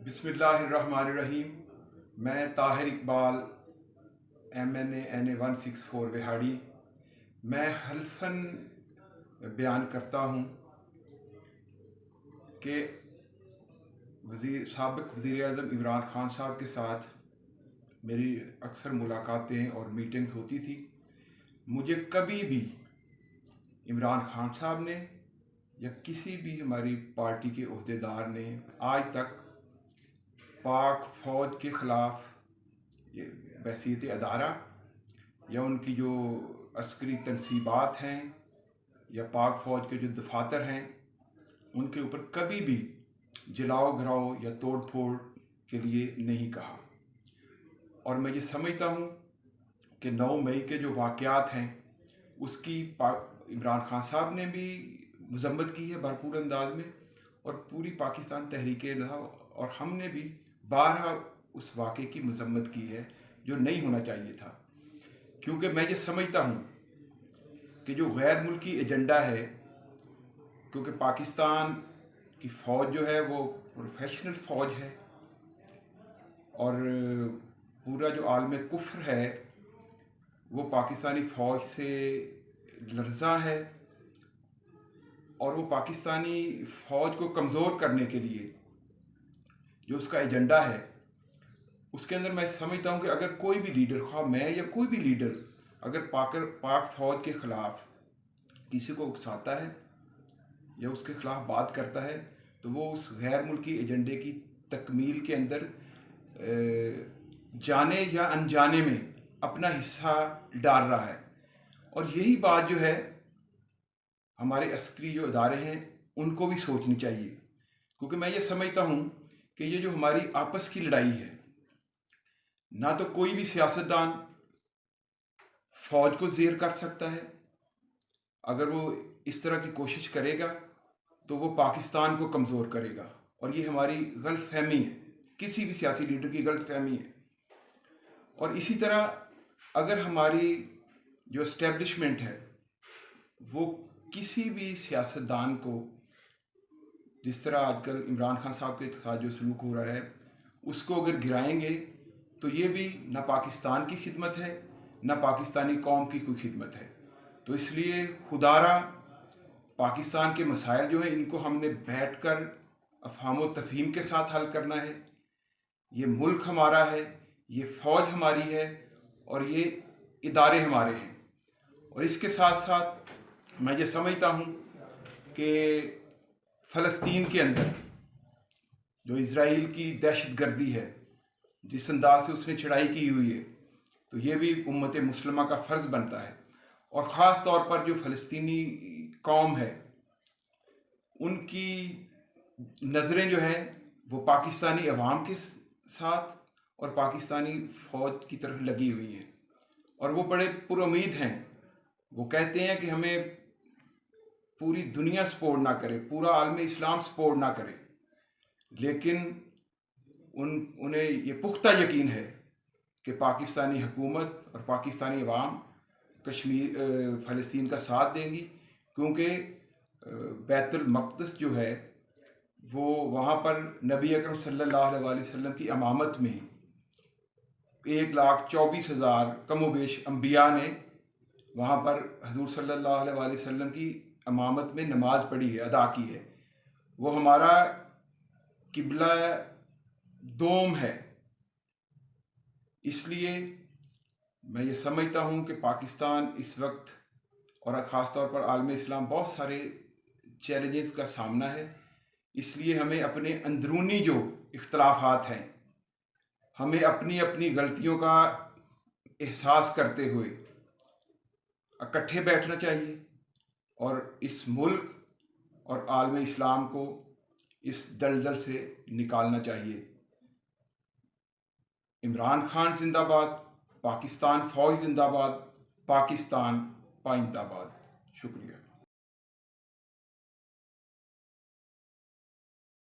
बिस्मिल्लाहिर्रहमानिर्रहीम। मैं Tahir Iqbal MNA NA 164 Vehari. मैं हल्फन बयान करता हूँ कि साबिक़ वज़ीर आज़म इमरान खान साहब के साथ मेरी अक्सर मुलाकातें और मीटिंग्स होती थी। मुझे कभी भी इमरान खान साहब ने या किसी भी हमारी पार्टी के ओहदेदार ने आज तक पाक फ़ौज के ख़िलाफ़ बहसीत अदारा या उनकी जो अस्करी तनसीबात हैं या पाक फ़ौज के जो दफातर हैं उनके ऊपर कभी भी जलाओ घराओ या तोड़ फोड़ के लिए नहीं कहा। और मैं ये समझता हूँ कि 9 मई के जो वाक़यात हैं उसकी इमरान खान साहब ने भी मज़म्मत की है भरपूर अंदाज में, और पूरी पाकिस्तान तहरीक और हमने भी बारहा उस वाक़े की मज़म्मत की है जो नहीं होना चाहिए था। क्योंकि मैं ये समझता हूँ कि जो गैर मुल्की एजेंडा है, क्योंकि पाकिस्तान की फ़ौज जो है वो प्रोफेशनल फ़ौज है और पूरा जो आलम कुफ्र है वो पाकिस्तानी फ़ौज से लर्ज़ा है, और वो पाकिस्तानी फ़ौज को कमज़ोर करने के लिए जो उसका एजेंडा है उसके अंदर मैं समझता हूँ कि अगर कोई भी लीडर, ख़्वाह मैं या कोई भी लीडर, अगर पाक फ़ौज के ख़िलाफ़ किसी को उकसाता है या उसके ख़िलाफ़ बात करता है तो वो उस गैर मुल्की एजेंडे की तकमील के अंदर जाने या अनजाने में अपना हिस्सा डाल रहा है। और यही बात जो है हमारे अस्करी जो इदारे हैं उनको भी सोचनी चाहिए, क्योंकि मैं ये समझता हूँ कि ये जो हमारी आपस की लड़ाई है, ना तो कोई भी सियासतदान फ़ौज को ज़ेर कर सकता है। अगर वो इस तरह की कोशिश करेगा तो वो पाकिस्तान को कमज़ोर करेगा, और ये हमारी गलत फहमी है, किसी भी सियासी लीडर की गलत फहमी है। और इसी तरह अगर हमारी जो इस्टेब्लिशमेंट है वो किसी भी सियासतदान को, जिस तरह आजकल इमरान खान साहब के साथ जो सलूक हो रहा है उसको अगर गिराएंगे तो ये भी ना पाकिस्तान की खिदमत है ना पाकिस्तानी कौम की कोई खिदमत है। तो इसलिए खुदारा पाकिस्तान के मसाइल जो हैं इनको हमने बैठकर अफ़हाम व तफ़हीम के साथ हल करना है। ये मुल्क हमारा है, ये फ़ौज हमारी है और ये इदारे हमारे हैं। और इसके साथ साथ मैं ये समझता हूँ कि फ़लस्तीन के अंदर जो इज़राइल की दहशतगर्दी है, जिस अंदाज से उसने चढ़ाई की हुई है, तो ये भी उम्मत मुस्लिमा का फ़र्ज़ बनता है। और ख़ास तौर पर जो फ़लस्तीनी कौम है उनकी नज़रें जो हैं वो पाकिस्तानी अवाम के साथ और पाकिस्तानी फ़ौज की तरफ लगी हुई हैं, और वो बड़े पुरुमीद हैं। वो कहते हैं कि हमें पूरी दुनिया सपोर्ट ना करे, पूरा आलम इस्लाम सपोर्ट ना करे, लेकिन उन्हें ये पुख्ता यकीन है कि पाकिस्तानी हुकूमत और पाकिस्तानी अवाम फ़लस्तीन का साथ देंगी, क्योंकि बैतुल मक़दस जो है वो वहाँ पर नबी अकरम सल्लल्लाहु अलैहि वसल्लम की इमामत में 1,24,000 कमोबेश अम्बिया ने वहाँ पर हजूर सल्लल्लाहु अलैहि वसल्लम की इमामत में नमाज पढ़ी है, अदा की है। वो हमारा किबला दोम है। इसलिए मैं ये समझता हूँ कि पाकिस्तान इस वक्त और ख़ास तौर पर आलम इस्लाम बहुत सारे चैलेंजेस का सामना है। इसलिए हमें अपने अंदरूनी जो इख्तलाफात हैं, हमें अपनी अपनी गलतियों का एहसास करते हुए इकट्ठे बैठना चाहिए और इस मुल्क और आलम इस्लाम को इस दलदल से निकालना चाहिए। इमरान खान जिंदाबाद, पाकिस्तान फ़ौज जिंदाबाद, पाकिस्तान पाइंदाबाद। शुक्रिया।